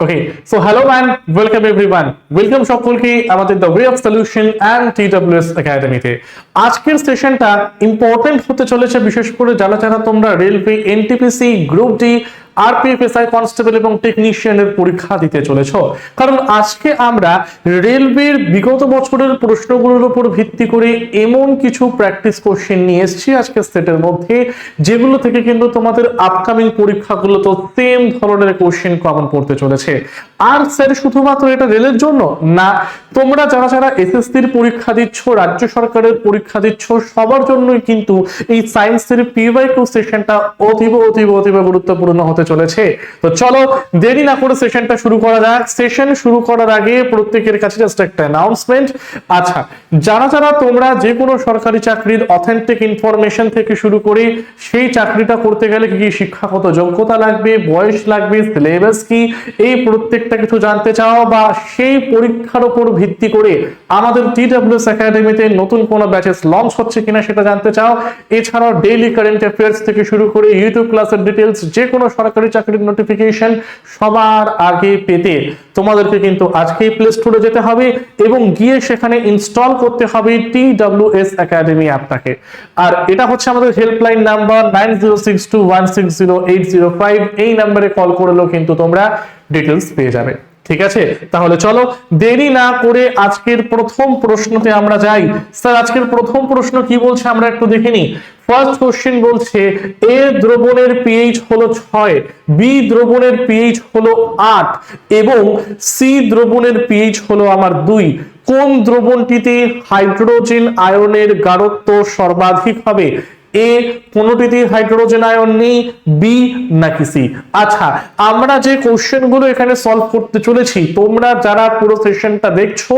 Okay, so hello and welcome everyone. Welcome সকলকে আমাদের the way of solution and TWS একাডেমিতে। আজকের সেশনটা important হতে চলেছে, বিশেষ করে যারা তোমরা railway, NTPC, group D, RPF SI constable এবং টেকনিশিয়ানের পরীক্ষা দিতে চলেছ। কারণ আজকে আমরা রেলওয়ের বিগত বছরের প্রশ্নগুলোর উপর ভিত্তি করে এমন কিছু প্র্যাকটিস কোশ্চেন নিয়ে এসেছি আজকের সেটের মধ্যে, যেগুলো থেকে কিন্তু তোমাদের আপকামিং পরীক্ষাগুলোতে সেম ধরনের কোশ্চেন কমন পড়তে চলেছে। আর স্যার শুধুমাত্র এটা রেলের জন্য না, তোমরা যারা এসএসসির পরীক্ষা দিচ্ছ, রাজ্য সরকারের পরীক্ষা দিচ্ছ, সবার জন্যই কিন্তু এই সায়েন্সের পিওয়াইকিউ সেশনটা অতীব গুরুত্বপূর্ণ হতে চলেছে। তো চলো দেরি না করে সেশনটা শুরু করা যাক। সেশন শুরু করার আগে প্রত্যেকের কাছে জাস্ট একটা অ্যানাউন্সমেন্ট। আচ্ছা, যারা তোমরা যে কোনো সরকারি চাকরির অথেন্টিক ইনফরমেশন থেকে শুরু করে সেই চাকরিটা করতে গেলে কি কি শিক্ষাগত যোগ্যতা লাগবে, বয়স লাগবে, সিলেবাস কি, এই প্রত্যেকটা কিছু জানতে চাও, বা সেই পরীক্ষার উপর ভিত্তি করে আমাদের টিডব্লিউএস একাডেমিতে নতুন কোনো ব্যাচেস লঞ্চ হচ্ছে কিনা সেটা জানতে চাও, এছাড়াও ডেইলি কারেন্ট অ্যাফেয়ার্স থেকে শুরু করে ইউটিউব ক্লাসের ডিটেলস, যে কোনো সরকারি চাকরির নোটিফিকেশন সবার আগে পেতে তোমাদেরকে কিন্তু আজকেই প্লে স্টোরে যেতে হবে এবং গিয়ে সেখানে ইনস্টল করতে হবে টিডব্লিউএস একাডেমি অ্যাপটাকে। আর এটা হচ্ছে আমাদের হেল্পলাইন নাম্বার 9062160805। এই নাম্বারে কল করলেও কিন্তু তোমরা ডিটেলস পেয়ে যাবে। ঠিক আছে, তাহলে চলো দেরি না করে আজকের প্রথম প্রশ্নতে আমরা যাই। স্যার আজকের প্রথম প্রশ্ন কি বলছে আমরা একটু দেখে নিই। ফার্স্ট কোশ্চেন বলছে এ দ্রবণের পিএইচ হলো 6, বি দ্রবণের পিএইচ হলো 8 এবং সি দ্রবণের পিএইচ হলো আমার 2। কোন দ্রবণটিতে হাইড্রোজেন আয়নের গাঢ়ত্ব সর্বাধিক হবে? এ কোনটিতে হাইড্রোজেন আয়ন নেই, বি নাকি সি? আচ্ছা, আমরা যে কোশ্চেন গুলো এখানে সলভ করতে চলেছি, তোমরা যারা পুরো সেশনটা দেখছো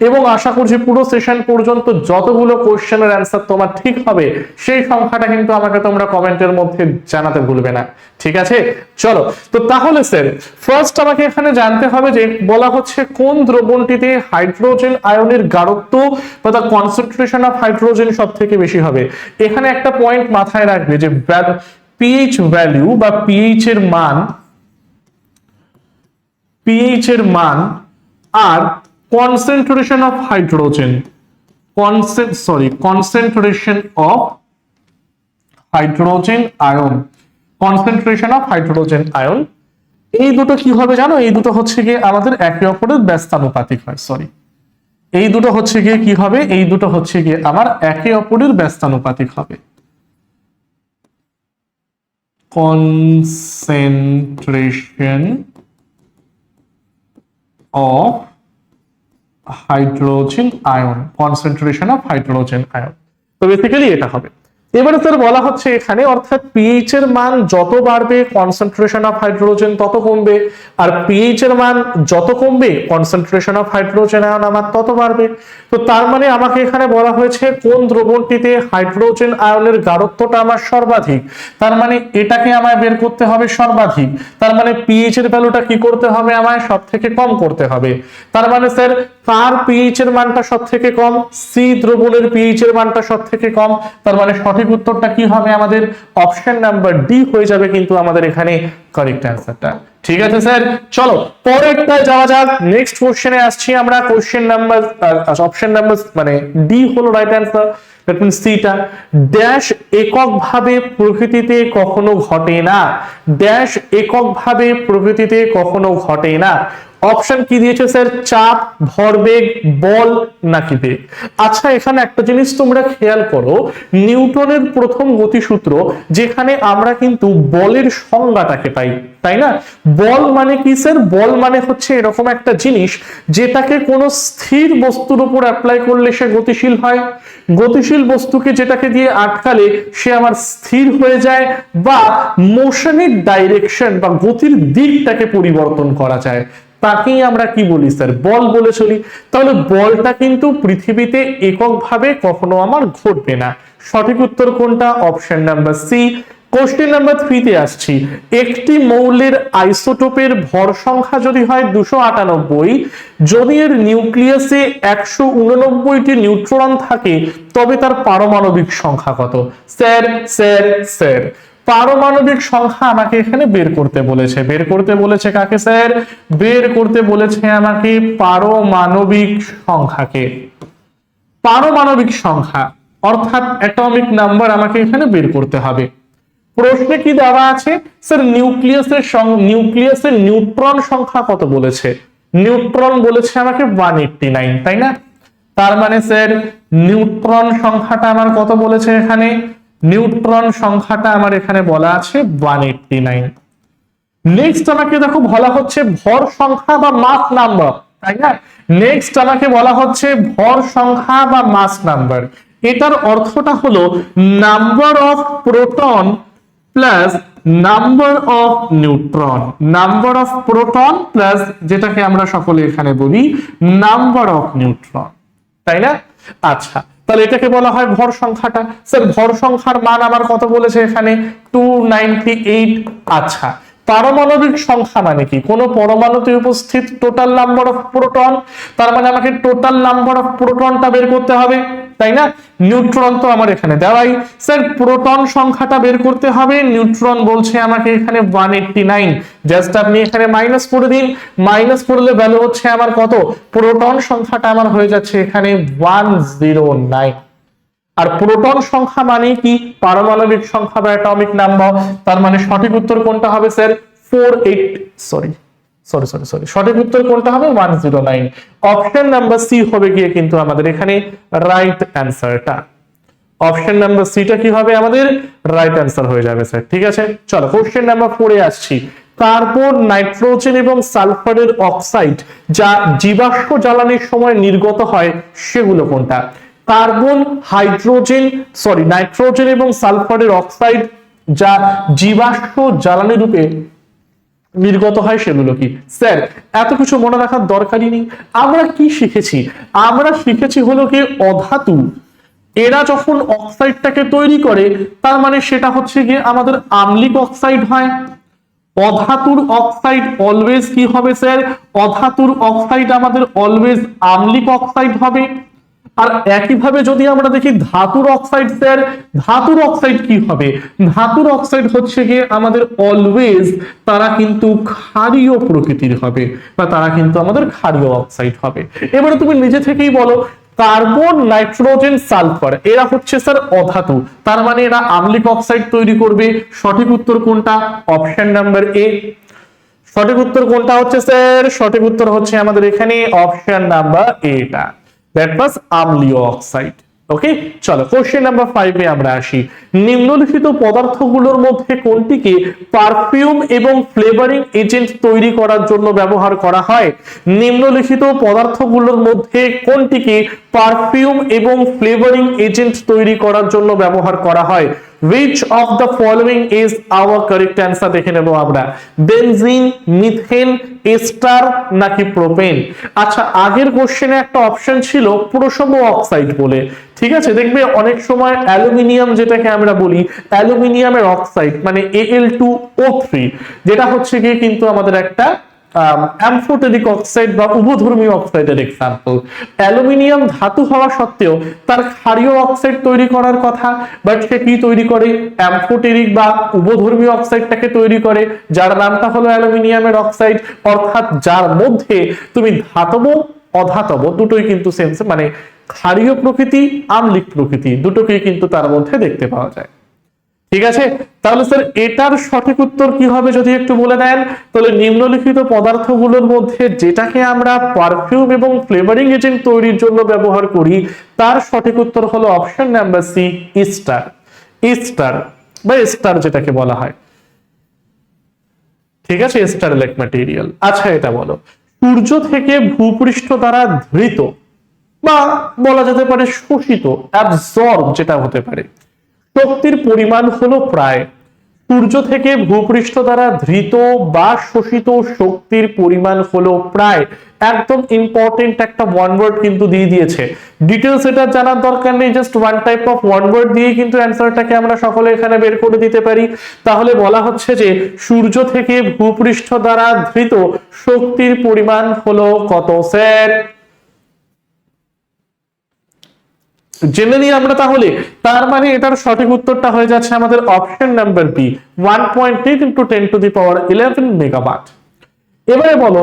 এবং আশা করছি পুরো সেশন পর্যন্ত যতগুলো কোশ্চেনের অ্যান্সার তোমার ঠিক হবে, সেই সংখ্যাটা কিন্তু আমাকে তোমরা কমেন্টের মধ্যে জানাতে ভুলবে না। ঠিক আছে, চলো তো তাহলে স্যার ফার্স্ট আমাকে এখানে জানতে হবে যে বলা হচ্ছে কোন দ্রবণটিতে হাইড্রোজেন আয়নের গাঢ়ত্ব বা দ্য কনসেন্ট্রেশন অফ হাইড্রোজেন সব থেকে বেশি হবে। এখানে একটা পয়েন্ট মাথায় রাখবে যে পিএইচ ভ্যালু বা পিএইচ এর মান আর concentration of hydrogen concentration of hydrogen ion, এই দুটো কি হবে জানো? এই দুটো হচ্ছে গিয়ে আমাদের একে অপরের ব্যস্তানুপাতিক হয়। এই দুটো হচ্ছে গিয়ে কি হবে? এই দুটো হচ্ছে গিয়ে আমার একে অপরের ব্যস্তানুপাতিক হবে। কনসেন্ট্রেশন অফ হাইড্রোজেন আয়ন, তো বেসিক্যালি এটা হবে। এবারে স্যার বলা হচ্ছে এখানে, অর্থাৎ পিএইচ এর মান যত বাড়বে কনসেন্ট্রেশন অফ হাইড্রোজেন তত কমবে, আর পিএইচ এর মান যত কমবে কনসেন্ট্রেশন অফ হাইড্রোজেন আয়ন আমার তত বাড়বে। তো তার মানে আমাকে এখানে বলা হয়েছে কোন দ্রবণটিতে হাইড্রোজেন আয়নের গাঢ়ত্বটা আমার সর্বাধিক, তার মানে এটাকে আমায় বের করতে হবে সর্বাধিক। তার মানে পিএইচ এর ভ্যালুটা কি করতে হবে? আমায় সব থেকে কম করতে হবে। তার মানে স্যার কার পিএইচ এর মানটা সব থেকে কম? সি দ্রবণের পিএইচ এর মানটা সব থেকে কম। তার মানে সঠিক উত্তরটা কি হবে? আমাদের অপশন নাম্বার ডি হয়ে যাবে কিন্তু আমাদের এখানে কারেক্ট অ্যান্সারটা। ঠিক আছে স্যার, চলো পরেরটা যাওয়া যাক। নেক্সট কোশ্চেনে আসছি আমরা। কোশ্চেন নাম্বার অপশন নাম্বার মানে ডি হলো রাইট অ্যান্সার। দ্যাট মিন্স সিটা। ড্যাশ এককভাবে প্রকৃতিতে কখনো ঘটে না। ড্যাশ এককভাবে প্রকৃতিতে কখনো ঘটে না। অপশন কি দিয়েছে স্যার? চাপ, ভরবেগ, বল নাকি বেগ? আচ্ছা, এখানে একটা জিনিস তোমরা খেয়াল করো, নিউটনের প্রথম গতিসূত্র যেখানে আমরা কিন্তু বলের সংজ্ঞাটাকে পাই, তাই না? বল মানে কি স্যার? বল মানে হচ্ছে এরকম একটা জিনিস যেটাকে কোনো স্থির বস্তুর উপর অ্যাপ্লাই করলে সে গতিশীল হয়, গতিশীল বস্তুকে যেটাকে দিয়ে আটকালে সে আমার স্থির হয়ে যায়, বা মোশনের ডাইরেকশন বা গতির দিকটাকে পরিবর্তন করা যায়, তাকেই আমরা কি বলি স্যার? বল বলে চলি। তাহলে বলটা কিন্তু পৃথিবীতে এককভাবে কখনো আমার ঘটবে না। সঠিক উত্তর কোনটা? Option number C. Question number 3 তে আসছি। একটি মৌলের আইসোটোপের ভর সংখ্যা যদি হয় 298, যদি এর নিউক্লিয়াসে 189টি নিউট্রন থাকে, তবে তার পারমাণবিক সংখ্যা কত? স্যার স্যার স্যার পারমাণবিক সংখ্যা আমাকে এখানে বের করতে বলেছে। বের করতে বলেছে কাকে স্যার? বের করতে বলেছে আমাকে পারমাণবিক সংখ্যাকে। পারমাণবিক সংখ্যা অর্থাৎ অ্যাটমিক নাম্বার আমাকে এখানে বের করতে হবে। প্রশ্নে কি দেওয়া আছে স্যার? নিউক্লিয়াসের নিউট্রন সংখ্যা কত বলেছে? নিউট্রন বলেছে আমাকে 189, তাই না? তার মানে স্যার নিউট্রন সংখ্যাটা আমার কত বলেছে এখানে? নিউট্রন সংখ্যাটা আমার এখানে বলা আছে 189। নেক্সট আমাকে দেখো বলা হচ্ছে ভর সংখ্যা বা মাস নাম্বার, তাই না? নেক্সট আমাকে বলা হচ্ছে ভর সংখ্যা বা মাস নাম্বার। এটার অর্থটা হলো number of proton plus number of neutron. Number of proton plus যেটাকে আমরা সকলে এখানে বলি নাম্বার অফ নিউট্রন, তাই না? আচ্ছা, তাহলে এটাকে বলা হয় ভর সংখ্যাটা। স্যার ভর সংখ্যার মান আমার কত বলেছে এখানে? 298। আচ্ছা, পারমাণবিক সংখ্যা মানে কি? কোন পরমাণুতে উপস্থিত টোটাল নাম্বার অফ প্রোটন। তার মানে আমাকে টোটাল নাম্বার অফ প্রোটনটা বের করতে হবে, তাই না? নিউট্রন তো আমার এখানে দেওয়াই। স্যার প্রোটন সংখ্যাটা বের করতে হবে, নিউট্রন বলছে আমাকে এখানে 189। জাস্ট আপনি এখানে মাইনাস করে দিন, মাইনাস করলে ভ্যালু হচ্ছে আমার কত? প্রোটন সংখ্যাটা আমার হয়ে যাচ্ছে এখানে 109। আর প্রোটন সংখ্যা মানে কি? পারমাণবিক সংখ্যা বা অ্যাটমিক নাম্বার। তার মানে সঠিক উত্তর কোনটা হবে স্যার? 48, সরি, সঠিক উত্তর কোনটা হবে? 109। অপশন নাম্বার সি হবে গিয়ে কিন্তু আমাদের এখানে রাইট অ্যান্সারটা। অপশন নাম্বার সিটা কি হবে? আমাদের রাইট অ্যান্সার হয়ে যাবে স্যার। ঠিক আছে, চলো কোশ্চেন নাম্বার 4 এ আসছি। কার্বন, নাইট্রোজেন এবং সালফারের অক্সাইড যা জীবাশ্ম জ্বালানির সময় নির্গত হয় সেগুলো কোনটা? কার্বন, নাইট্রোজেন এবং সালফারের অক্সাইড যা জীবাশ্ম জ্বালানি রূপে নির্গত হয় সেগুলো কি? স্যার এত কিছু মনে রাখার দরকারই নেই। আমরা কি শিখেছি? আমরা শিখেছি হলো কি অধাতু এরা যখন অক্সাইডটাকে তৈরি করে তার মানে সেটা হচ্ছে গিয়ে আমাদের আম্লিক অক্সাইড হয়। অধাতুর অক্সাইড অলওয়েজ কি হবে স্যার? অধাতুর অক্সাইড আমাদের অলওয়েজ আম্লিক অক্সাইড হবে। আর একইভাবে যদি আমরা দেখি ধাতুর অক্সাইড, স্যার ধাতুর অক্সাইড কি হবে? ধাতুর অক্সাইড হচ্ছে গিয়ে আমাদের অলওয়েজ তারা কিন্তু ক্ষারীয় প্রকৃতির হবে, বা তারা কিন্তু আমাদের ক্ষারীয় অক্সাইড হবে। এবারে তুমি নিজে থেকেই বলো, কার্বন, নাইট্রোজেন, সালফার এরা হচ্ছে স্যার অধাতু, তার মানে এরা আম্লিক অক্সাইড তৈরি করবে। সঠিক উত্তর কোনটা? অপশন নাম্বার এ। সঠিক উত্তর কোনটা হচ্ছে স্যার? সঠিক উত্তর হচ্ছে আমাদের এখানে অপশন নাম্বার এটা, দ্যাট ওয়াজ আম্লীয় অক্সাইড। ওকে, চলো কোশ্চেন নাম্বার 5 এ আমরা আসি। নিম্নলিখিত পদার্থগুলোর মধ্যে কোনটিকে পারফিউম এবং ফ্লেভারিং এজেন্ট তৈরি করার জন্য ব্যবহার করা হয়? নিম্নলিখিত পদার্থগুলোর মধ্যে কোনটিকে পারফিউম এবং ফ্লেভারিং এজেন্ট তৈরি করার জন্য ব্যবহার করা হয়? Which of the following is our correct answer? দেখে নেব আমরা। বেনজিন, মিথেন, এস্টার নাকি প্রোপেন? আচ্ছা, আগের কোশ্চেনে একটা অপশন ছিল প্রোসম অক্সাইড বলে, ঠিক আছে? দেখবে অনেক সময় অ্যালুমিনিয়াম যেটাকে আমরা বলি অ্যালুমিনিয়ামের অক্সাইড মানে Al2O3, যেটা হচ্ছে গিয়ে কিন্তু আমাদের একটা অ্যামফোটেরিক অক্সাইড বা উভধর্মী অক্সাইডের এক্সাম্পল। অ্যালুমিনিয়াম ধাতু হওয়া সত্ত্বেও তার ক্ষারীয় অক্সাইড তৈরি করার কথা, বাট সে কি তৈরি করে? অ্যামফোটেরিক বা উভধর্মী অক্সাইডটাকে তৈরি করে, যার নামটা হলো অ্যালুমিনিয়ামের অক্সাইড। অর্থাৎ যার মধ্যে তুমি ধাতব, অধাতব দুটোই কিন্তু সেম, মানে ক্ষারীয় প্রকৃতি, আম্লিক প্রকৃতি দুটোকেই কিন্তু তার মধ্যে দেখতে পাওয়া যায়। ঠিক আছে, তাহলে স্যার এটার সঠিক উত্তর কি হবে যদি একটু বলে দেন? তাহলে নিম্নলিখিত পদার্থগুলোর মধ্যে যেটাকে আমরা পারফিউম এবং ফ্লেভারিং এজেন্ট তৈরির জন্য ব্যবহার করি তার সঠিক উত্তর হলো option number C, ester. Ester বা এস্টার যেটাকে বলা হয়, ঠিক আছে, এস্টার লাইক ম্যাটেরিয়াল। আচ্ছা, এটা বলো, সূর্য থেকে ভূপৃষ্ঠ দ্বারা ধৃত বা বলা যেতে পারে শোষিত, অ্যাবজর্ব যেটা হতে পারে, শক্তির পরিমাণ হলো প্রায়। সূর্য থেকে ভূপৃষ্ঠ দ্বারা ধৃত বা শোষিত শক্তির পরিমাণ হলো প্রায়। একদম ইম্পর্টেন্ট একটা ওয়ান ওয়ার্ড কিন্তু দিয়ে দিয়েছে। ডিটেলস এটা জানার দরকার নেই, just one type of one word দিয়ে কিন্তু অ্যান্সারটাকে আমরা সকলে এখানে বের করে দিতে পারি। তাহলে বলা হচ্ছে যে সূর্য থেকে ভূপৃষ্ঠ দ্বারা ধৃত শক্তির পরিমাণ হলো কত স্যার? জেনে নিই আমরা তাহলে। তার মানে এটার সঠিক উত্তরটা হয়ে যাচ্ছে আমাদের option number B, 1.8 into 10⁻11 megawatt. এবারে বলো,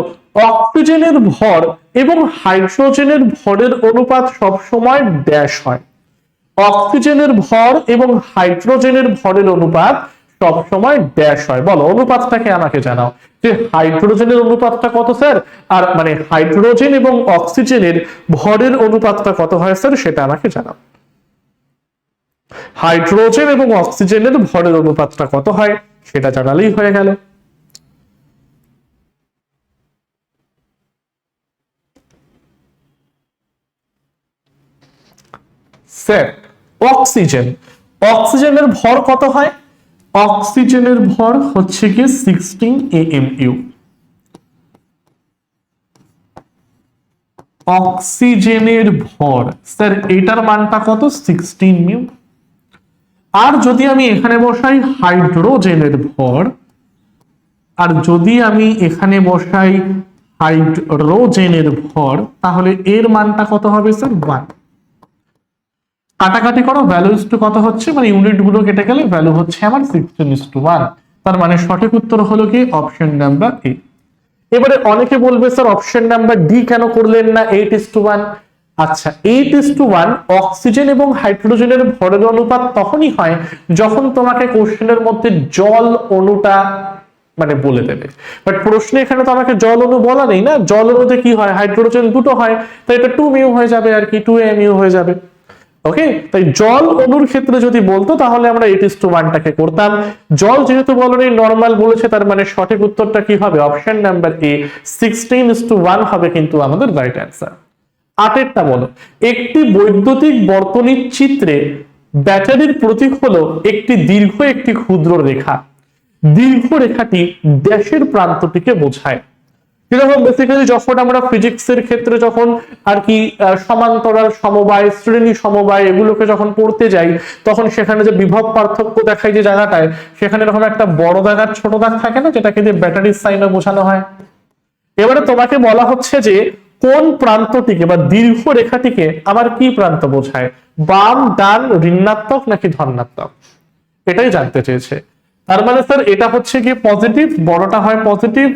অক্সিজেনের ভর এবং হাইড্রোজেনের ভরের অনুপাত সবসময় ড্যাশ হয়। অক্সিজেনের ভর এবং হাইড্রোজেনের ভরের অনুপাত সবসময় ড্যাশ হয়। বলো অনুপাতটাকে আমাকে জানাও, যে হাইড্রোজেনের অনুপাতটা কত স্যার, আর মানে হাইড্রোজেন এবং অক্সিজেনের ভরের অনুপাতটা কত হয় স্যার, সেটা আমাকে জানাও। হাইড্রোজেন এবং অক্সিজেনের ভরের অনুপাতটা কত হয় সেটা জানালেই হয়ে গেল। স্যার অক্সিজেন, অক্সিজেনের ভর কত হয়? অক্সিজেনের ভর হচ্ছে কি 16 AMU। অক্সিজেনের ভর স্যার এটার মানটা কত? 16 মিউ। আর যদি আমি এখানে বসাই হাইড্রোজেনের ভর, আর যদি আমি এখানে বসাই হাইড্রোজেনের ভর, তাহলে এর মানটা কত হবে স্যার? 1। কাটাকাটি করো, ভ্যালু ইস টু কত হচ্ছে, মানে ইউনিট গুলো কেটে গেলে ভ্যালু হচ্ছে আমার 16:1। তার মানে সঠিক উত্তর হলো কি অপশন নাম্বার এ। এবারে অনেকে বলবে স্যার অপশন নাম্বার ডি কেন করলেন না 8:1? আচ্ছা 8:1 অক্সিজেন এবং হাইড্রোজেনের ভরের অনুপাত তখনই হয় যখন তোমাকে কোশ্চেনের মধ্যে জল অণুটা মানে বলে দেবে। বাট প্রশ্নে এখানে তো আমাকে জল অণু বলা নেই না, জল অণুতে কি হয়, হাইড্রোজেন দুটো হয়, তো এটা 2 মিউ হয়ে যাবে আর কি, 2 MU হয়ে যাবে। ওকে, তাই জল অণুর ক্ষেত্রে যদি বলতো তাহলে আমরা 8:1টাকে করতাম। জল যেহেতু বলনি, নরমাল বলেছে, তার মানে সঠিক উত্তরটা কি হবে? অপশন নাম্বার এ 16:1 হবে কিন্তু আমাদের রাইট অ্যান্সার। 8এরটা বলো, একটি বৈদ্যুতিক বর্তনীর চিত্রে ব্যাটারির প্রতীক হলো একটি দীর্ঘ একটি ক্ষুদ্র রেখা। দীর্ঘ রেখাটি ড্যাশের প্রান্তটিকে বোঝায়। যেরকম বেসিক্যালি যখন আমরা ফিজিক্সের ক্ষেত্রে যখন আর কি সমান্তরাল সমবায়, শ্রেণী সমবায় এগুলোকে যখন পড়তে যাই, তখন সেখানে যে বিভব পার্থক্য দেখায় যে জায়গাটায়, সেখানে এরকম একটা বড় দাগ আর ছোট দাগ থাকে না, যেটাকে দিয়ে ব্যাটারির সাইনে বোঝানো হয়। এবারে তোমাকে বলা হচ্ছে যে কোন প্রান্তটিকে বা দীর্ঘ রেখাটিকে আমার কি প্রান্ত বোঝায়, বাম, ডান, ঋণাত্মক নাকি ধনাত্মক, এটাই জানতে চেয়েছে। তার মানে স্যার এটা হচ্ছে কি পজিটিভ, বড়টা হয় পজিটিভ,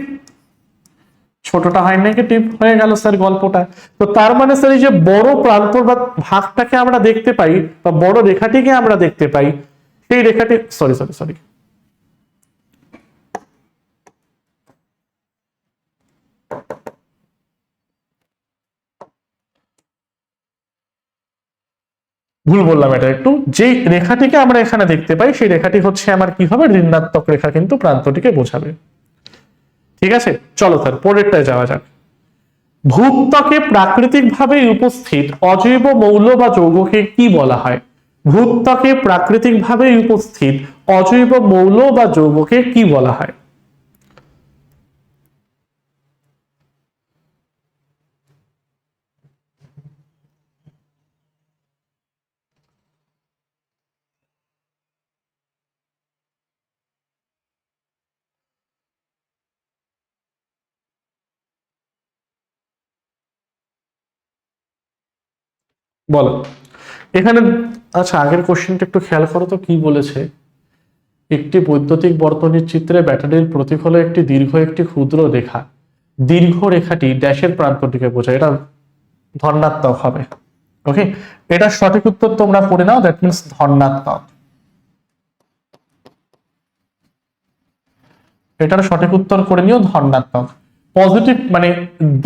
ছোটটা হয় নেগেটিভ, হয়ে গেল স্যার গল্পটা। তো তার মানে স্যার এই যে বড় প্রান্ত বা ভাগটাকে আমরা দেখতে পাই, বা বড় রেখাটিকে আমরা দেখতে পাই, সেই রেখাটি সরি সরি সরি ভুল বললাম এটা একটু, যে রেখাটিকে আমরা এখানে দেখতে পাই সেই রেখাটি হচ্ছে আমার কি হবে? ঋণাত্মক রেখা কিন্তু প্রান্তটিকে বোঝাবে। ঠিক আছে, চলো স্যার পরেরটায় যাওয়া যাক। ভূত্বকে প্রাকৃতিকভাবে উপস্থিত অজৈব মৌল বা যৌগকে কি বলা হয়? ভূত্বকে প্রাকৃতিকভাবে উপস্থিত অজৈব মৌল বা যৌগকে কি বলা হয়? বলো এখানে। আচ্ছা আগের কোশ্চেনটা একটু খেয়াল করো তো, কি বলেছে? একটি বৈদ্যুতিক বর্তনীর চিত্রে ব্যাটারির প্রতীক হলো একটি দীর্ঘ একটি ক্ষুদ্র রেখা। দীর্ঘ রেখাটি ড্যাশের প্রান্তটিকে বোঝায়, এটা ধনাত্মক হবে। ওকে, এটা সঠিক উত্তর তোমরা পড়ে নাও, দ্যাট মিন্স ধনাত্মক। এটার সঠিক উত্তর করে নিও ধনাত্মক। পজিটিভ মানে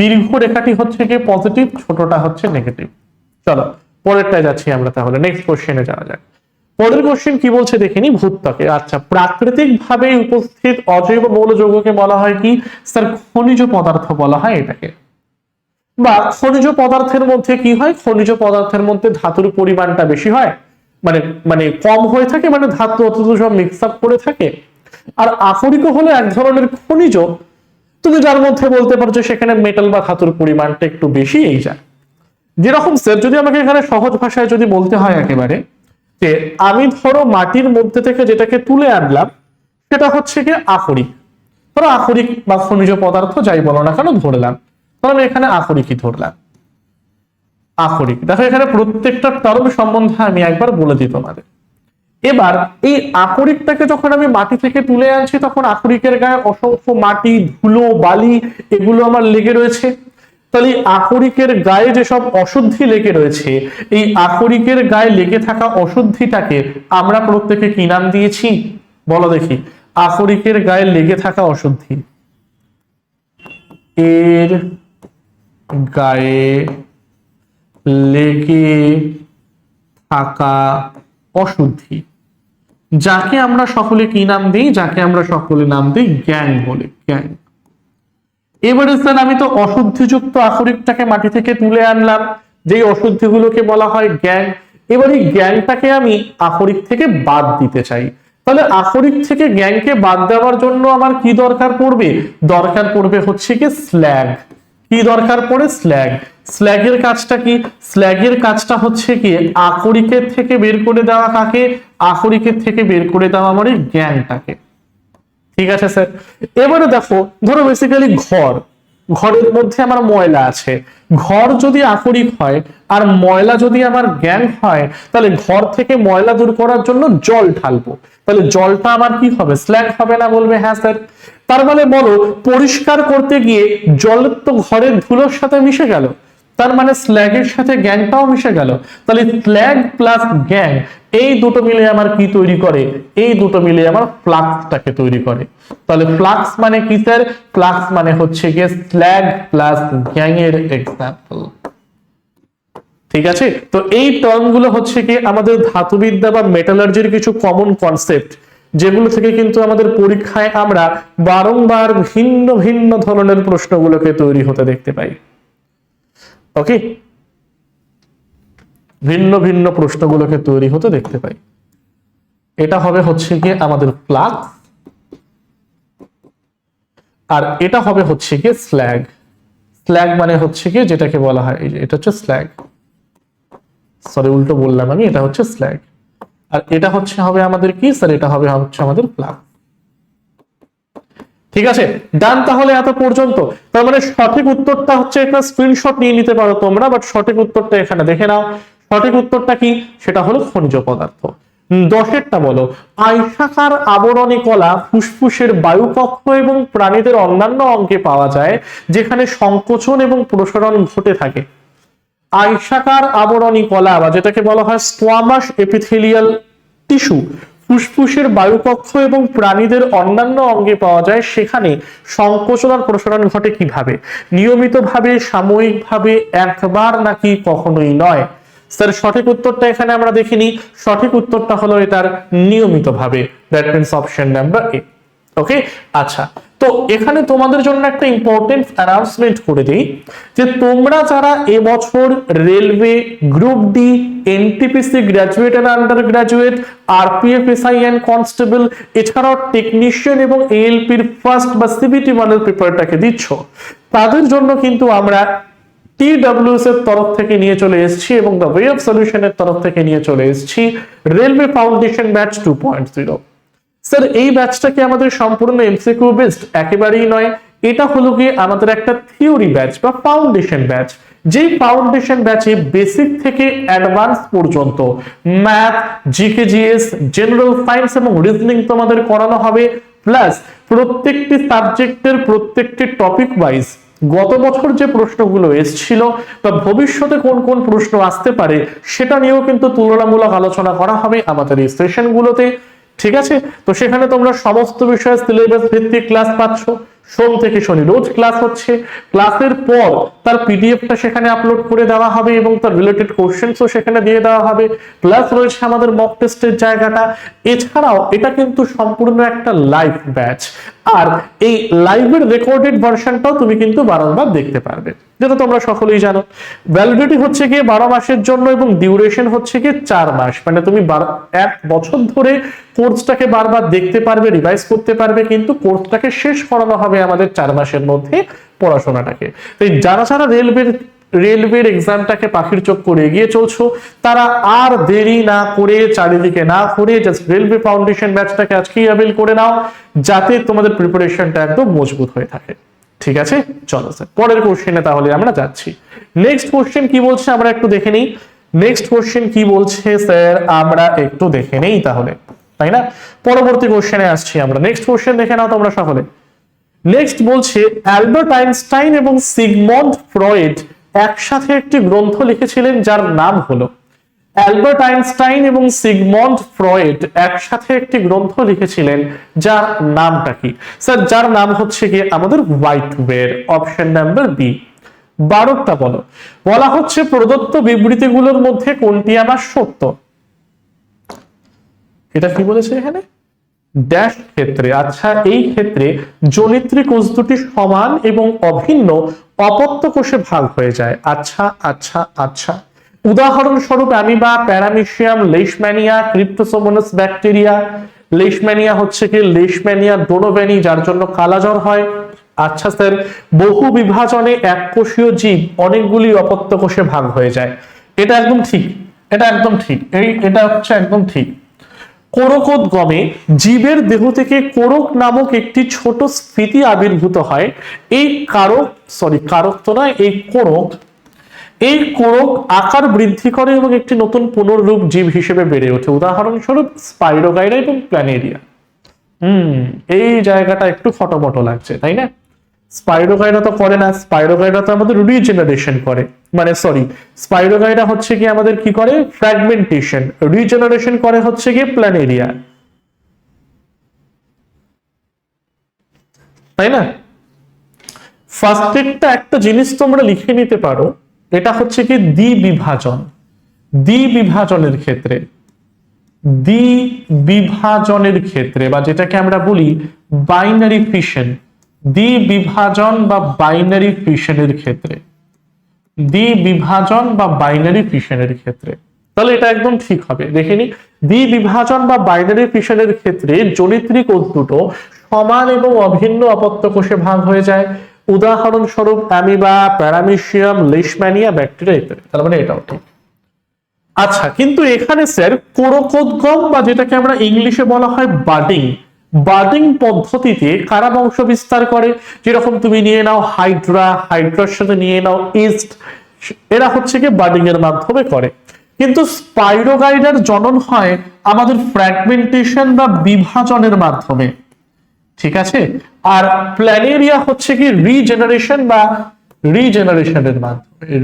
দীর্ঘ রেখাটি হচ্ছে কি পজিটিভ, ছোটটা হচ্ছে নেগেটিভ। চলো পরেরটায় যাচ্ছি আমরা, তাহলে নেক্সট কোশ্চেনে যাওয়া যাক। পরের কোশ্চেন কি বলছে দেখিনি। ভূত্বকে, আচ্ছা প্রাকৃতিক ভাবে উপস্থিত অজৈব মৌল যৌগকে বলা হয় কি? স্যার খনিজ পদার্থ বলা হয় এটাকে। বা খনিজ পদার্থের মধ্যে কি হয়? খনিজ পদার্থের মধ্যে ধাতুর পরিমাণটা বেশি হয়, মানে মানে কম হয়ে থাকে, মানে ধাতু অত সব মিক্স আপ করে থাকে। আর আকরিক হলো এক ধরনের খনিজ, তুমি যার মধ্যে বলতে পারছো সেখানে মেটাল বা ধাতুর পরিমাণটা একটু বেশি এই যায়। যেরকম স্যার যদি আমাকে এখানে সহজ ভাষায় যদি বলতে হয় একেবারে, যে আমি ধরো মাটির মধ্যে থেকে যেটাকে তুলে আনলাম সেটা হচ্ছে কি আকরিক। ধরো আকরিক বা খনিজ পদার্থ যাই বলো না কেন ধরলাম, ধরো আমি এখানে আকরিকই ধরলাম। আকরিক। দেখো এখানে প্রত্যেকটা টার্ম সম্বন্ধে আমি একবার বলে দিই তোমাদের। এবার এই আকরিকটাকে যখন আমি মাটি থেকে তুলে আনছি তখন আকরিকের গায়ে অসংখ্য মাটি, ধুলো, বালি এগুলো আমার লেগে রয়েছে। তাহলে আকরিকের গায়ে যেসব অশুদ্ধি লেগে রয়েছে, এই আকরিকের গায়ে লেগে থাকা অশুদ্ধিটাকে আমরা প্রত্যেকে কি নাম দিয়েছি বলো দেখি? আকরিকের গায়ে লেগে থাকা অশুদ্ধি, এর গায়ে লেগে থাকা অশুদ্ধি, যাকে আমরা সকলে কি নাম দিই? যাকে আমরা সকলে নাম দিই গ্যাং বলে, গ্যাং। এবারে স্যার আমি তো অশুদ্ধিযুক্ত আকরিকটাকে মাটি থেকে তুলে আনলাম, যেই অশুদ্ধিগুলোকে বলা হয় গ্যাং। এবার এই গ্যাংটাকে আমি আকরিক থেকে বাদ দিতে চাই। তাহলে আকরিক থেকে গ্যাংকে বাদ দেওয়ার জন্য আমার কি দরকার পড়বে? দরকার পড়বে হচ্ছে কি স্ল্যাগ। কি দরকার পড়ে? স্ল্যাগ। স্ল্যাগের কাজটা কি? স্ল্যাগের কাজটা হচ্ছে কি আকরিকের থেকে বের করে দেওয়া। কাকে? আকরিকের থেকে বের করে দেওয়া মানে গ্যাংটাকে। ঠিক আছে স্যার। এবারে দেখো, ধরো বেসিক্যালি ঘরের মধ্যে আমার ময়লা আছে। ঘর যদি আকরিক হয় আর ময়লা যদি আমার গ্যাং হয়, তাহলে ঘর থেকে ময়লা দূর করার জন্য জল ঢালবো। তাহলে জলটা আমার কি হবে? স্ল্যাগ হবে না? বলবে হ্যাঁ স্যার। তার মানে বলো, পরিষ্কার করতে গিয়ে জল তো ঘরের ধুলোর সাথে মিশে গেল, তার মানে স্ল্যাগের সাথে গ্যাংটাও মিশে গেল। তাহলে স্ল্যাগ প্লাস গ্যাং এই দুটো মিলে আমার কি তৈরি করে? এই দুটো মিলে আমার ফ্লাক্সটাকে তৈরি করে। তাহলে ফ্লাক্স মানে কি স্যার? ফ্লাক্স মানে হচ্ছে গিয়ে স্ল্যাগ প্লাস গ্যাং এর এক্সাম্পল। ঠিক আছে। তো এই টার্মগুলো হচ্ছে কি আমাদের ধাতুবিদ্যা বা মেটালার্জির কিছু কমন কনসেপ্ট, যেগুলো থেকে কিন্তু আমাদের পরীক্ষায় আমরা বারংবার ভিন্ন ভিন্ন ধরনের প্রশ্নগুলোকে তৈরি হতে দেখতে পাই। ওকে, ভিন্ন ভিন্ন প্রশ্নগুলোকে তৈরি হতে দেখতে পাই। এটা হবে হচ্ছে গিয়ে আমাদের ফ্লাক্স, আর এটা হবে হচ্ছে গিয়ে স্ল্যাগ। স্ল্যাগ মানে হচ্ছে গিয়ে যেটাকে বলা হয়, এটা হচ্ছে স্ল্যাগ, সরি উল্টো বললাম আমি, এটা হচ্ছে স্ল্যাগ। আর এটা হচ্ছে হবে আমাদের কি স্যার? এটা হবে হচ্ছে আমাদের ফ্লাক্স। ঠিক আছে, ডান। তাহলে এত পর্যন্ত। তার মানে সঠিক উত্তরটা হচ্ছে, একটা স্ক্রিনশট নিয়ে নিতে পারো তোমরা, বাট সঠিক উত্তরটা এখানে দেখে নাও। সঠিক উত্তরটা কি? সেটা হলো খনিজ পদার্থ। 10এরটা বলো, আয়সাকার আবরণী কলা ফুসফুসের বায়ুকক্ষ এবং প্রাণীদের অন্যান্য অঙ্গে পাওয়া যায়, যেখানে সংকোচন এবং প্রসারণ ঘটে থাকে। আয়সাকার আবরণী কলা বা যেটাকে বলা হয় স্কোয়ামাস এপিথেলিয়াল টিস্যু ফুসফুসের বায়ুকক্ষ এবং প্রাণীদের অন্যান্য অঙ্গে পাওয়া যায়, সেখানে সংকোচন আর প্রসারণ ঘটে কিভাবে? নিয়মিতভাবে, সাময়িকভাবে, একবার, নাকি কখনোই নয়? স্যার সঠিক উত্তরটা এখানে আমরা দেখিনি। সঠিক উত্তরটা হলো এটার নিয়মিতভাবে। That means option number A. Okay, আচ্ছা। তো এখানে তোমাদের জন্য একটা ইম্পর্টেন্ট অ্যানাউন্সমেন্ট করে দিই, যে তোমরা যারা এবছর railway group D, NTPC graduate and under graduate, RPF, SI and constable, এছাড়াও টেকনিশিয়ান এবং এএলপির ফার্স্ট বা সিবিটি মানের পেপারটাকে দিচ্ছ, তাদের জন্য কিন্তু আমরা TWS এর তরফ থেকে নিয়ে চলে এসেছি এবং দ্য ওয়ে অফ সলিউশনের তরফ থেকে নিয়ে চলে এসেছি রেলওয়ে ফাউন্ডেশন ব্যাচ 2.0। স্যার এই ব্যাচটা কি আমাদের সম্পূর্ণ এমসিকিউ বেসড? একেবারেই নয়। এটা হলো কি আমাদের একটা থিওরি ব্যাচ বা ফাউন্ডেশন ব্যাচ, যেই ফাউন্ডেশন ব্যাচে বেসিক থেকে অ্যাডভান্স পর্যন্ত math, GK, GS, general science এবং রিজনিং তোমাদের করানো হবে। প্লাস প্রত্যেকটি সাবজেক্টের প্রত্যেকটি টপিক ওয়াইজ গত বছর যে প্রশ্নগুলো এসেছিল বা ভবিষ্যতে কোন কোন প্রশ্ন আসতে পারে সেটা নিয়েও কিন্তু তুলনামূলক আলোচনা করা হবে আমাদের এই সেশনগুলোতে। ঠিক আছে, তো সেখানে তোমরা সমস্ত বিষয়ে সিলেবাস ভিত্তিক ক্লাস পাচ্ছ। সোম থেকে শনি রোজ ক্লাস হচ্ছে। ক্লাসের পর তার পিডিএফটা সেখানে আপলোড করে দেওয়া হবে এবং তার রিলেটেড কোশ্চেন্সও সেখানে দিয়ে দেওয়া হবে। প্লাস রয়েছে আমাদের মক টেস্টের জায়গাটা। এছাড়াও এটা কিন্তু সম্পূর্ণ একটা লাইভ ব্যাচ, আর এই লাইভের রেকর্ডেড ভার্সনটাও তুমি কিন্তু বারংবার দেখতে পারবে, যেটা তোমরা সকলেই জানো। ভ্যালিডিটি হচ্ছে গিয়ে 12 মাসের জন্য এবং ডিউরেশন হচ্ছে গিয়ে 4 মাস। মানে তুমি 1 বছর ধরে কোর্সটাকে বারবার দেখতে পারবে, রিভাইজ করতে পারবে, কিন্তু কোর্সটাকে শেষ করানো হবে আমাদের 4 মাসের মধ্যে পড়াশোনাটাকে। তো যারা যারা রেলওয়ের এক্সামটাকে পাখির চোখ করে এগিয়ে চলছো, তারা আর দেরি না করে, চারিদিকে না করে, জাস্ট রেলওয়ে ফাউন্ডেশন ব্যাচটাকে আজকেই অ্যাভেল করে নাও, যাতে তোমাদের প্রিপারেশনটা একদম মজবুত হয়ে থাকে। ঠিক আছে, চলো স্যার পরের কোশ্চেনে তাহলে আমরা যাচ্ছি। নেক্সট কোশ্চেন কি বলছে আমরা একটু দেখে নিই। নেক্সট কোশ্চেন কি বলছে স্যার আমরা একটু দেখে নেই তাহলে, তাই না? পরবর্তী কোশ্চেনে আসছি আমরা। নেক্সট কোশ্চেন দেখে নাও তোমরা সকলে। নেক্সট বলছে অ্যালবার্ট আইনস্টাইন এবং সিগমন্ড ফ্রয়েড একসাথে একটি গ্রন্থ লিখেছিলেন যার নাম হলো। অ্যালবার্ট আইনস্টাইন এবং সিগমন্ড ফ্রয়েড একসাথে একটি গ্রন্থ লিখেছিলেন যার নামটা কি? স্যার যার নাম হচ্ছে কি আমাদের হোয়াইট বের, অপশন নাম্বার বি। 12টা বলো। বলা হচ্ছে প্রদত্ত বিবৃতিগুলোর মধ্যে কোনটি আমার সত্য? এটা কি বলেছে এখানে? ড্যাশ ক্ষেত্রে। আচ্ছা, এই ক্ষেত্রে জনিত্রী কোষ দুটি সমান এবং অভিন্ন অপত্য কোষে ভাগ হয়ে যায়। আচ্ছা আচ্ছা আচ্ছা, উদাহরণস্বরূপ অ্যামিবা, প্যারামিশিয়াম, লেশম্যানিয়া, ক্রিপ্টোসোমোনাস ব্যাকটেরিয়া। লেশম্যানিয়া হচ্ছে কি লেশম্যানিয়া ডোনোভ্যানি, যার জন্য কালাজ্বর হয়। আচ্ছা স্যার, বহু বিভাজনে এককোষীয় জীব অনেকগুলি অপত্য কোষে ভাগ হয়ে যায়। এটা একদম ঠিক, এটা একদম ঠিক, এটা হচ্ছে একদম ঠিক। কোরকোদ্গমে জীবের দেহ থেকে কোরক নামক একটি ছোট স্ফীতি আবির্ভূত হয়। এই কারক তো নয়, এই কোরক আকার বৃদ্ধি করে এবং একটি নতুন পুনর্রূপ জীব হিসেবে বেড়ে ওঠে। উদাহরণস্বরূপ স্পাইরোগাইরা এবং প্ল্যানেরিয়া। এই জায়গাটা একটু খটোমটো লাগছে, তাই না? স্পাইরোগাইরা তো করে না, স্পাইরোগাইরা তো আমাদের রিজেনারেশন করে, স্পাইরোগাইরা হচ্ছে কি আমাদের কি করে? ফ্র্যাগমেন্টেশন। রিজেনারেশন করে হচ্ছে কি প্ল্যানেরিয়া, তাই না? ফার্স্টেরটা একটা জিনিস তোমরা লিখে নিতে পারো, এটা হচ্ছে কি দ্বিবিভাজন। দ্বিবিভাজনের ক্ষেত্রে বা যেটাকে আমরা বলি বাইনারি ফিশন, দ্বিবিভাজন বা বাইনারি ফিশনের ক্ষেত্রে, তাহলে এটা একদম ঠিক হবে। দেখিনি, দ্বিবিভাজন বা বাইনারি ফিশনের ক্ষেত্রে জনিত্রী কোষ দুটো সমান এবং অভিন্ন অপত্য কোষে ভাগ হয়ে যায়। উদাহরণস্বরূপ অ্যামিবা, প্যারামিশিয়াম, লেশম্যানিয়া, ব্যাকটেরিয়া ইত্যাদি। তার মানে এটাও ঠিক। আচ্ছা, কিন্তু এখানে স্যার কোরকোদ্গম বা যেটাকে আমরা ইংলিশে বলা হয় বাডিং পদ্ধতিতে কারা বংশ বিস্তার করে? যেরকম তুমি নিয়ে নাও হাইড্রার সাথে নিয়ে নাও ইস্ট, এরা হচ্ছে কি বাডিং এর মাধ্যমে করে। কিন্তু স্পাইরোগাইডার জনন হয় আমাদের ফ্র্যাগমেন্টেশন বা বিভাজনের মাধ্যমে, ঠিক আছে? আর প্ল্যানেরিয়া হচ্ছে কি রিজেনারেশনের মাধ্যমে।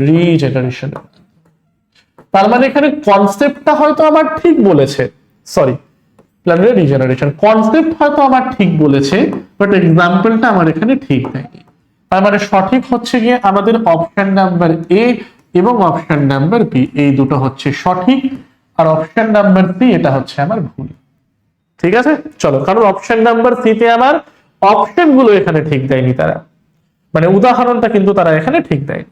তার মানে এখানে কনসেপ্টটা হয়তো আমার ঠিক বলেছে, প্ল্যানেরি রিজেনারেশন কনসেপ্ট হয়তো আমার ঠিক বলেছে, বাট এক্সাম্পলটা আমার এখানে ঠিক নেই। তার মানে সঠিক হচ্ছে গিয়ে আমাদের অপশন নাম্বার এ এবং অপশন নাম্বার বি, এই দুটো হচ্ছে সঠিক, আর অপশন নাম্বার সি এটা হচ্ছে আমার ভুল। ঠিক আছে, চলো, কারণ অপশন নাম্বার সি তে আমার অপশন গুলো এখানে ঠিক দেয়নি তারা, মানে উদাহরণটা কিন্তু তারা এখানে ঠিক দেয়নি।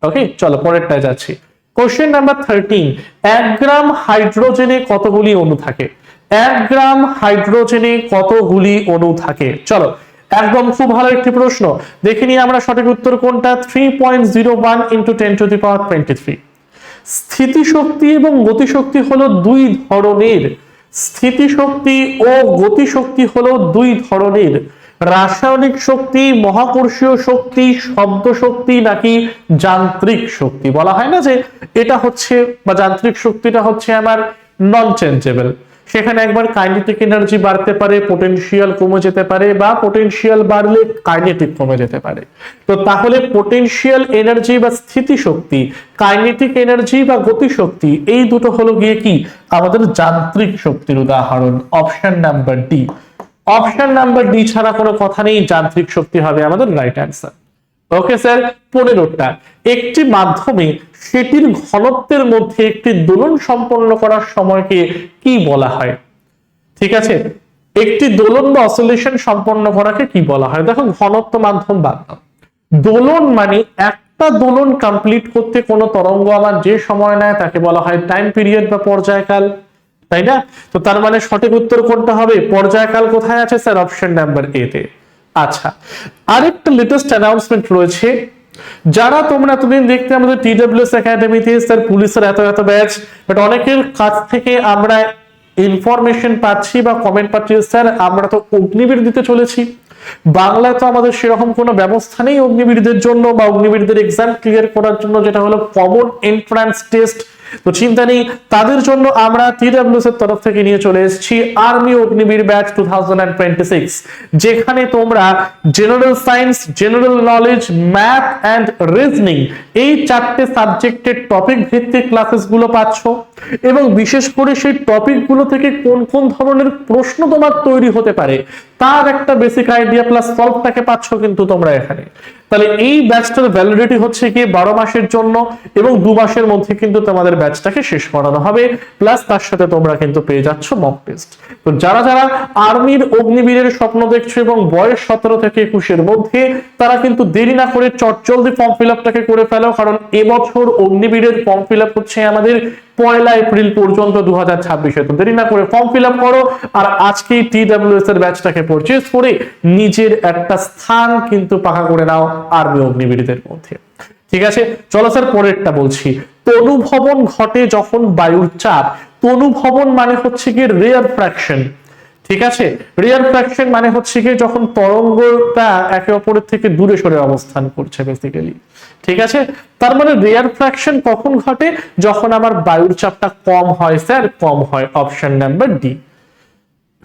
ওকে, চলো পরেরটায় যাচ্ছি। কোশ্চেন নাম্বার 13, 1 গ্রাম হাইড্রোজেনে কতগুলি অণু থাকে? 1 গ্রাম হাইড্রোজেনে কতগুলি অণু থাকে? চলো, একদম খুব ভালো একটি প্রশ্ন। দেখে নিই আমরা সঠিক উত্তর কোনটা। 3.01 × 10⁻23। স্থিতিশক্তি এবং গতিশক্তি হলো দুই ধরনের। স্থিতিশক্তি ও গতিশক্তি হলো দুই ধরনের। রাসায়নিক শক্তি, মহাকর্ষীয় শক্তি, শব্দ শক্তি নাকি যান্ত্রিক শক্তি? বলা হয় না যে এটা হচ্ছে বা যান্ত্রিক শক্তিটা হচ্ছে আমার নন চেঞ্জেবল, সেখানে একবার কাইনেটিক এনার্জি বাড়তে পারে, পোটেনশিয়াল কমে যেতে পারে, বা পোটেনশিয়াল বাড়লে কাইনেটিক কমে যেতে পারে। তো তাহলে পোটেনশিয়াল এনার্জি বা স্থিতিশক্তি, কাইনেটিক এনার্জি বা গতিশক্তি, এই দুটো হলো গিয়ে কি আমাদের যান্ত্রিক শক্তির উদাহরণ। Option number D, option number D ছাড়া কোনো কথা নেই, যান্ত্রিক শক্তি হবে আমাদের রাইট অ্যান্সার। ওকে স্যার, 15টা। একটি মাধ্যমে সেটির ঘনত্বের মধ্যে একটি দোলন সম্পন্ন করার সময়কে কি বলা হয়? ঠিক আছে, একটি দোলন বা অসিলেশন সম্পন্ন করাকে কি বলা হয়? দেখো, ঘনত্ব মাধ্যম বাদ দাও, দোলন মানে একটা দোলন কমপ্লিট করতে কোন তরঙ্গ আমার যে সময় নেয় তাকে বলা হয় টাইম পিরিয়ড বা পর্যায়কাল, তাই না? তো তার মানে সঠিক উত্তর কোনটা হবে? পর্যায়কাল কোথায় আছে স্যার? অপশন নাম্বার এ তে। আচ্ছা, আরেকটা লেটেস্ট অ্যানাউন্সমেন্ট রয়েছে, যারা তোমরা এতদিন দেখতে আমাদের TWS একাডেমিতে স্যার পুলিশের এত ব্যাচ, বাট অনেকের কাছ থেকে আমরা ইনফরমেশন পাচ্ছি বা কমেন্ট পাচ্ছি, স্যার আমরা তো অগ্নিবীর দিতে চলেছি, বাংলায় তো আমাদের সেরকম কোনো ব্যবস্থা নেই অগ্নিবীরদের জন্য বা অগ্নিবীরদের এক্সাম ক্লিয়ার করার জন্য, যেটা হলো কমন এন্ট্রান্স টেস্ট। তো চিন্তা নেই, তাদের জন্য আমরা TWS এর তরফ থেকে নিয়ে চলে এসেছি আর্মি অগ্নিবীর ব্যাচ 2026, যেখানে তোমরা general science, general knowledge, math and reasoning এই 4টে সাবজেক্টের টপিক ভিত্তিক ক্লাসেসগুলো পাচ্ছ, এবং বিশেষ করে সেই টপিকগুলো থেকে কোন কোন ধরনের প্রশ্ন তোমার তৈরি হতে পারে তার একটা বেসিক আইডিয়া প্লাস সলভটাকে পাচ্ছ কিন্তু তোমরা এখানে। তাহলে এই ব্যাচটার ভ্যালিডিটি হচ্ছে কি 12 মাসের জন্য, এবং 2 মাসের মধ্যে কিন্তু তোমাদের ব্যাচটাকে শেষ করানো হবে, প্লাস তার সাথে তোমরা কিন্তু পেয়ে যাচ্ছ মক টেস্ট। তো যারা যারা আর্মির অগ্নিবীরের স্বপ্ন দেখছো এবং বয়স 17 থেকে 21 এর মধ্যে, তারা কিন্তু দেরি না করে চটজলদি ফর্ম ফিল আপটাকে করে ফেলো, কারণ এবছর অগ্নিবীরের ফর্ম ফিল আপ হচ্ছে আমাদের 1 এপ্রিল পর্যন্ত 2026-এ। তো দেরি না করে ফর্ম ফিল আপ করো, আর আজকেই TWS এর ব্যাচটাকে পারচেজ করে নিজের একটা স্থান কিন্তু পাকা করে নাও আর্মি অগ্নিবীরদের মধ্যে। ঠিক আছে, চলো স্যার পরেরটা বলছি। তনুভবন ঘটে যখন বায়ুর চাপ। তনুভবন মানে হচ্ছে কি রেয়ার ফ্র্যাকশন। ঠিক আছে, রেয়ার ফ্র্যাকশন মানে হচ্ছে কি যখন তরঙ্গটা একে অপরের থেকে দূরে সরে অবস্থান করছে বেসিক্যালি। ঠিক আছে, তার মানে রেয়ার ফ্র্যাকশন কখন ঘটে? যখন আমার বায়ুর চাপটা কম হয় স্যার, কম হয়। Option number D.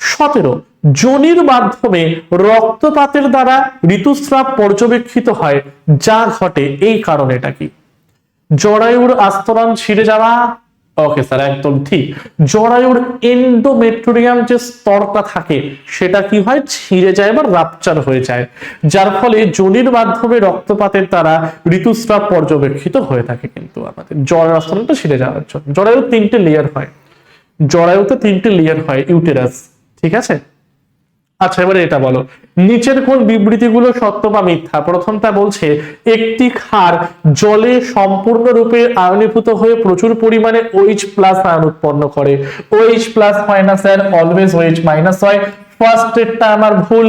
17, যোনির মাধ্যমে রক্তপাতের দ্বারা ঋতুস্রাব পর্যবেক্ষিত হয়, যা ঘটে এই কারণেটা কি? জরায়ুর আস্তরণ ছিঁড়ে যাওয়া। ওকে স্যার, একদম ঠিক। জরায়ুর এন্ডোমেট্রিয়াম যে স্তরটা থাকে সেটা কি হয়? ছিঁড়ে যায় বা রাপচার হয়ে যায়, যার ফলে যোনির মাধ্যমে রক্তপাতের দ্বারা ঋতুস্রাব পর্যবেক্ষিত হয়ে থাকে কিন্তু আমাদের জরায়ুর আস্তরণটা ছিঁড়ে যাওয়ার জন্য। জরায়ুর 3টে লেয়ার হয়, জরায়ুতে 3টে লেয়ার হয় ইউটেরাস। ঠিক আছে, আচ্ছা এবারে এটা বলো, নিচের কোন বিবৃতিগুলো সত্য বা মিথ্যা? প্রথমটা বলছে একটি ক্ষার জলে সম্পূর্ণরূপে আয়নীভূত হয়ে প্রচুর পরিমাণে OH প্লাস আয়ন উৎপন্ন করে। OH প্লাস হয় না স্যার, অলওয়েজ OH মাইনাস হয়। ফার্স্ট এরটা আমার ভুল।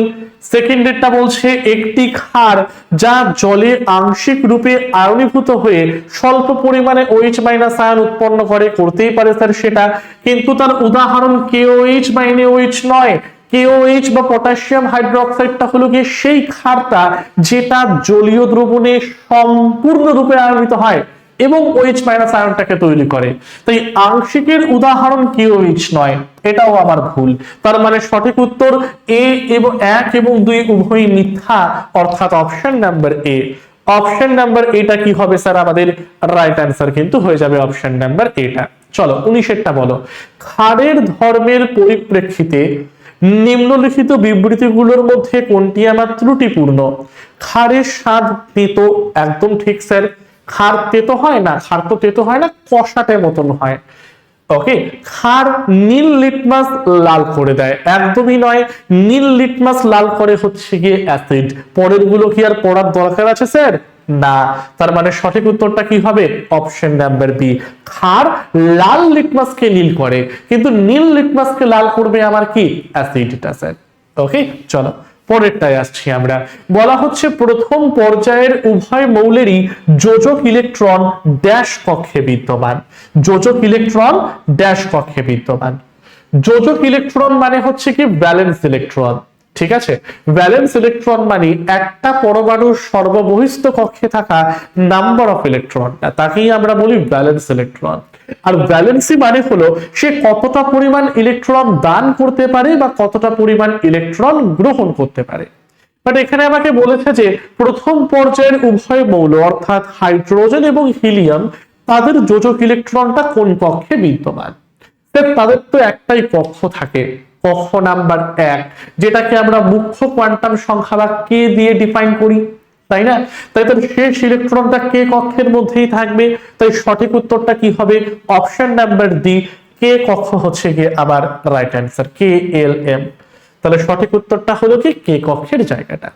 সেকেন্ড এরটা বলছে একটি ক্ষার যা জলে আংশিক রূপে আয়নীভূত হয়ে স্বল্প পরিমাণে OH মাইনাস আয়ন উৎপন্ন করে, করতেই পারে স্যার সেটা, কিন্তু তার উদাহরণ KOH বা NaOH নয়। KOH বা পটাশিয়াম হাইড্রোক্সাইডটা হলো গিয়ে সেই ক্ষারটা যেটা জলীয় দ্রবণে সম্পূর্ণরূপে আয়নিত হয় এবং OH মাইনাস আয়নটাকে তৈরি করে। তাই আংশিকের উদাহরণ KOH নয়, এটাও আমার ভুল। তার মানে সঠিক উত্তর এ এবং 1 এবং 2 উভয়ই মিথ্যা, অর্থাৎ অপশন নাম্বার এ। অপশন নাম্বার এটা কি হবে স্যার? আমাদের রাইট অ্যান্সার কিন্তু হয়ে যাবে অপশন নাম্বার এটা। চলো 19এরটা বলো, ক্ষারের ধর্মের পরিপ্রেক্ষিতে নিম্নলিখিত বিবৃতিগুলোর মধ্যে কোনটি আমার ত্রুটিপূর্ণ? ক্ষারের স্বাদ তেতো, একদম ঠিক স্যার। ক্ষার তেতো হয় না, ক্ষার তো তেতো হয় না, কষাটে মতন হয়। ওকে, ক্ষার নীল লিটমাস লাল করে দেয়, একদমই নয়। নীল লিটমাস লাল করে হচ্ছে গিয়ে অ্যাসিড। পরের গুলো কি আর পড়ার দরকার আছে স্যার? না। তার মানে সঠিক উত্তরটা কি হবে? Option number B. ক্ষার লাল লিটমাসকে নীল করে, কিন্তু নীল লিটমাসকে লাল করবে আমার কি? অ্যাসিডটা স্যার। ওকে, চলো পরেরটায় আসছি আমরা। বলা হচ্ছে প্রথম পর্যায়ের উভয় মৌলেরই যোজক ইলেকট্রন ড্যাশ কক্ষে বিদ্যমান। যোজক ইলেকট্রন ড্যাশ কক্ষে বিদ্যমান। যোজক ইলেকট্রন মানে হচ্ছে কি ভ্যালেন্স ইলেকট্রন। ঠিক আছে, ভ্যালেন্স ইলেকট্রন মানে একটা পরমাণুর সর্ববহিস্থ কক্ষে থাকা নাম্বার অফ ইলেকট্রন, তাকেই আমরা বলি ভ্যালেন্স ইলেকট্রন। আর ভ্যালেন্সি মানে হলো সে কতটা পরিমাণ ইলেকট্রন দান করতে পারে বা কতটা পরিমাণ ইলেকট্রন গ্রহণ করতে পারে। বাট এখানে আমাকে বলেছে যে প্রথম পর্যায়ের উভয় মৌল অর্থাৎ হাইড্রোজেন এবং হিলিয়াম, তাদের যোজক ইলেকট্রনটা কোন কক্ষে বিদ্যমান? তাদের তো একটাই কক্ষ থাকে, কক্ষ নাম্বার 1, যেটাকে আমরা মুখ্য কোয়ান্টাম সংখ্যা বা কে দিয়ে ডিফাইন করি, তাই না? তাই তার শেষ ইলেকট্রনটা কে কক্ষের মধ্যেই থাকবে। তাই সঠিক উত্তরটা কি হবে? অপশন নাম্বার ডি, কে কক্ষ হচ্ছে গিয়ে আবার রাইট অ্যান্সার, KLM। তাহলে সঠিক উত্তরটা হলো কি কে কক্ষের জায়গাটা।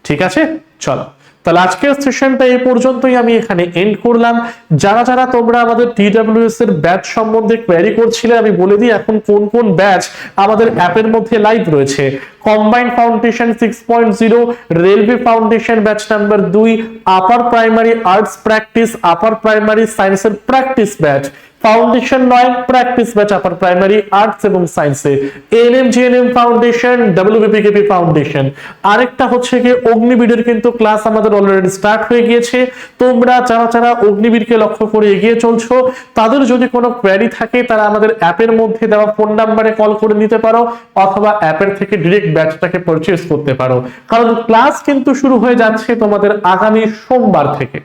ঠিক আছে, চলো তাহলে আজকের সেশনটা এই পর্যন্তই আমি এখানে এন্ড করলাম। যারা যারা তোমরা আমাদের TWS এর ব্যাচ সম্বন্ধে কোয়েরি করছিলে, আমি বলে দিই এখন কোন কোন ব্যাচ আমাদের অ্যাপের মধ্যে লাইভ রয়েছে। Combined foundation 6.0, railway foundation batch number 2, upper primary arts practice, upper primary সায়েন্সের practice batch, foundation 9 practice batch upper primary arts এবং সায়েন্সে, ANM GNM foundation, WBPKP foundation. আরেকটা হচ্ছে কি অগ্নিবীরের কিন্তু ক্লাস আমাদের অলরেডি স্টার্ট হয়ে গিয়েছে। তোমরা যারা অগ্নিবীরকে লক্ষ্য করে এগিয়ে চলছো, তাদের যদি কোনো কোয়েরি থাকে তারা আমাদের অ্যাপের মধ্যে দেওয়া ফোন নাম্বারে কল করে নিতে পারো, অথবা অ্যাপের থেকে ডিরেক্ট ব্যাচটাকে পারচেজ করতে পারো, কারণ ক্লাস কিন্তু শুরু হয়ে যাচ্ছে তোমাদের আগামী সোমবার থেকে।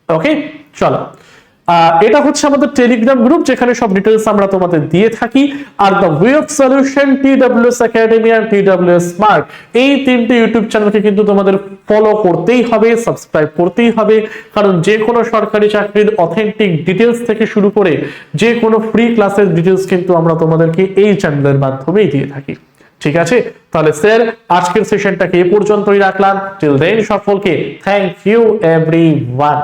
ওকে, চলো। এটা হচ্ছে আমাদের টেলিগ্রাম গ্রুপ, যেখানে সব ডিটেলস আমরা তোমাদের দিয়ে থাকি। আর the way of solution, TWS academy আর TWS স্মার্ট, এই তিনটে ইউটিউব চ্যানেলকে কিন্তু তোমাদের ফলো করতেই হবে, সাবস্ক্রাইব করতেই হবে, কারণ যে কোনো সরকারি চাকরির অথেন্টিক ডিটেলস থেকে শুরু করে যে কোনো ফ্রি ক্লাসের ডিটেলস কিন্তু আমরা তোমাদেরকে এই চ্যানেলের মাধ্যমেই দিয়ে থাকি। ঠিক আছে, তাহলে স্যার আজকের সেশনটাকে এ পর্যন্তই রাখলাম। টিল দেন সকলকে থ্যাংক ইউ এভরিওয়ান।